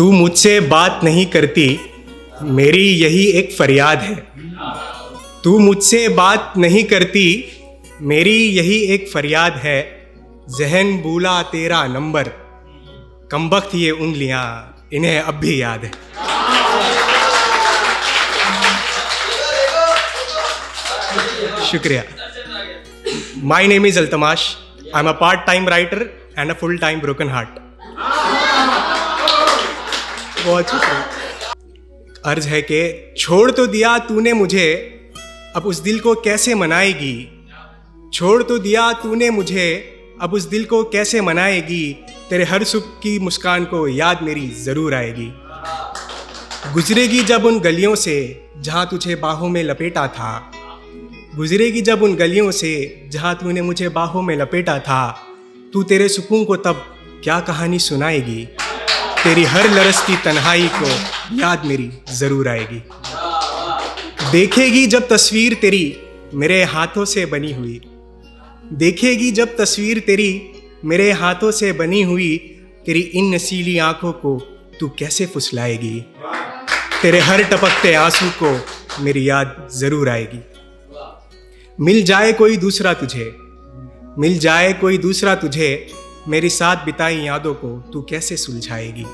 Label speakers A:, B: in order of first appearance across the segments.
A: तू मुझसे बात नहीं करती, मेरी यही एक फरियाद है। तू मुझसे बात नहीं करती, मेरी यही एक फरियाद है। जहन भूला तेरा नंबर, कमबख्त ये उंगलियां इन्हें अब भी याद है। शुक्रिया। My name is Altamash. I am a part time writer and a full time broken heart. बहुत शुक्रिया। अर्ज है कि छोड़ तो दिया तूने मुझे, अब उस दिल को कैसे मनाएगी। छोड़ तो दिया तूने मुझे, अब उस दिल को कैसे मनाएगी। तेरे हर सुख की मुस्कान को याद मेरी ज़रूर आएगी। गुजरेगी जब उन गलियों से जहाँ तुझे बाहों में लपेटा था। गुजरेगी जब उन गलियों से जहाँ तूने मुझे बाहों में लपेटा था। तू तेरे सुकून को तब क्या कहानी सुनाएगी। तेरी हर लरसती तन्हाई को याद मेरी ज़रूर आएगी। देखेगी जब तस्वीर तेरी मेरे हाथों से बनी हुई। देखेगी जब तस्वीर तेरी मेरे हाथों से बनी हुई। तेरी इन नसीली आँखों को तू कैसे फुसलाएगी। तेरे हर टपकते आंसू को मेरी याद ज़रूर आएगी। मिल जाए कोई दूसरा तुझे, मिल जाए कोई दूसरा तुझे, मेरी साथ बिताई यादों को तू कैसे सुलझाएगी।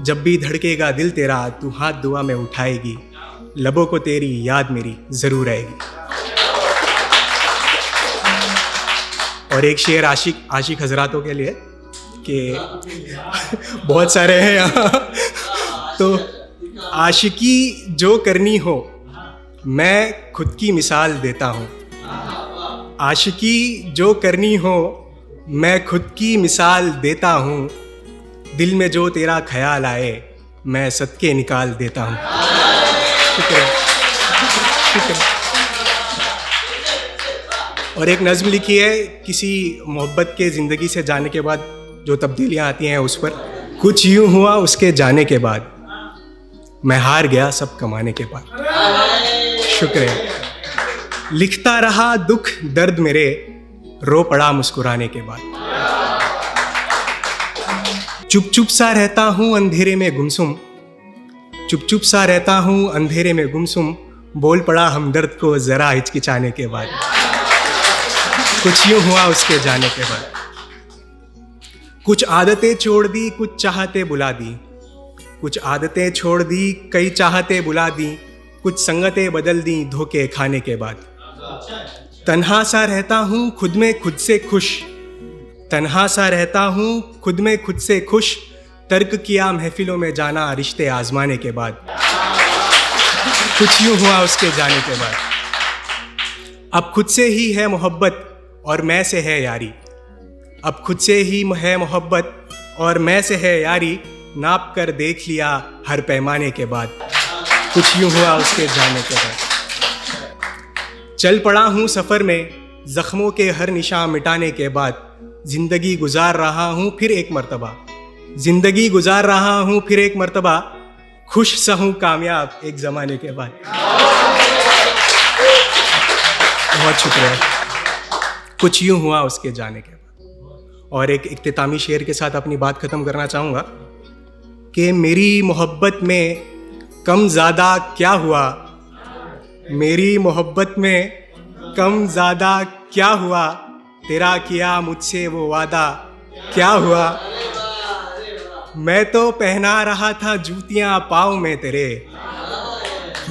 A: जब भी धड़केगा दिल तेरा तू हाथ दुआ में उठाएगी। लबों को तेरी याद मेरी ज़रूर आएगी। और एक शेर आशिक हजरातों के लिए कि बहुत सारे हैं यहाँ। तो आशिकी जो करनी हो मैं खुद की मिसाल देता हूँ। आशिकी जो करनी हो मैं खुद की मिसाल देता हूँ। दिल में जो तेरा ख्याल आए मैं सदके निकाल देता हूँ। शुक्रिया। और एक नज़्म लिखी है किसी मोहब्बत के ज़िंदगी से जाने के बाद जो तब्दीलियाँ आती हैं उस पर। कुछ यूँ हुआ उसके जाने के बाद, मैं हार गया सब कमाने के बाद। शुक्रिया। लिखता रहा दुख दर्द मेरे, रो पड़ा मुस्कुराने के बाद। चुप चुप सा रहता हूँ अंधेरे में गुमसुम। चुप चुप सा रहता हूँ अंधेरे में गुमसुम। बोल पड़ा हमदर्द को ज़रा हिचकिचाने के बाद। कुछ यूँ हुआ उसके जाने के बाद। कुछ आदतें छोड़ दी कुछ चाहते बुला दी। कुछ आदतें छोड़ दी कई चाहते बुला दी। कुछ संगतें बदल दी धोखे खाने के बाद। तन्हा सा रहता हूँ खुद में खुद से खुश। तन्हा सा रहता हूँ खुद में खुद से खुश। तर्क किया महफिलों में जाना रिश्ते आजमाने के बाद। कुछ यूँ हुआ उसके जाने के बाद। अब खुद से ही है मोहब्बत और मैं से है यारी। अब खुद से ही है मोहब्बत और मैं से है यारी। नाप कर देख लिया हर पैमाने के बाद। कुछ यूँ हुआ उसके जाने के बाद। चल पड़ा हूँ सफ़र में ज़ख्मों के हर निशान मिटाने के बाद। ज़िंदगी गुजार रहा हूँ फिर एक मर्तबा। ज़िंदगी गुजार रहा हूँ फिर एक मर्तबा। खुश सा हूँ कामयाब एक ज़माने के बाद। बहुत शुक्रिया। कुछ यूँ हुआ उसके जाने के बाद। और एक इख्तितामी शेर के साथ अपनी बात ख़त्म करना चाहूँगा कि मेरी मोहब्बत में कम ज़्यादा क्या हुआ। मेरी मोहब्बत में कम ज़्यादा क्या हुआ। तेरा किया मुझसे वो वादा क्या हुआ। मैं तो पहना रहा था जूतियाँ पाँव में तेरे।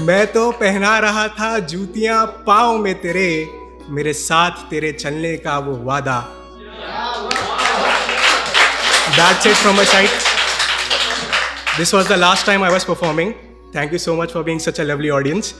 A: मैं तो पहना रहा था जूतियाँ पाँव में तेरे। मेरे साथ तेरे चलने का वो वादा। That's it from my side. This was the last time I was performing. Thank you so much for being such a lovely audience.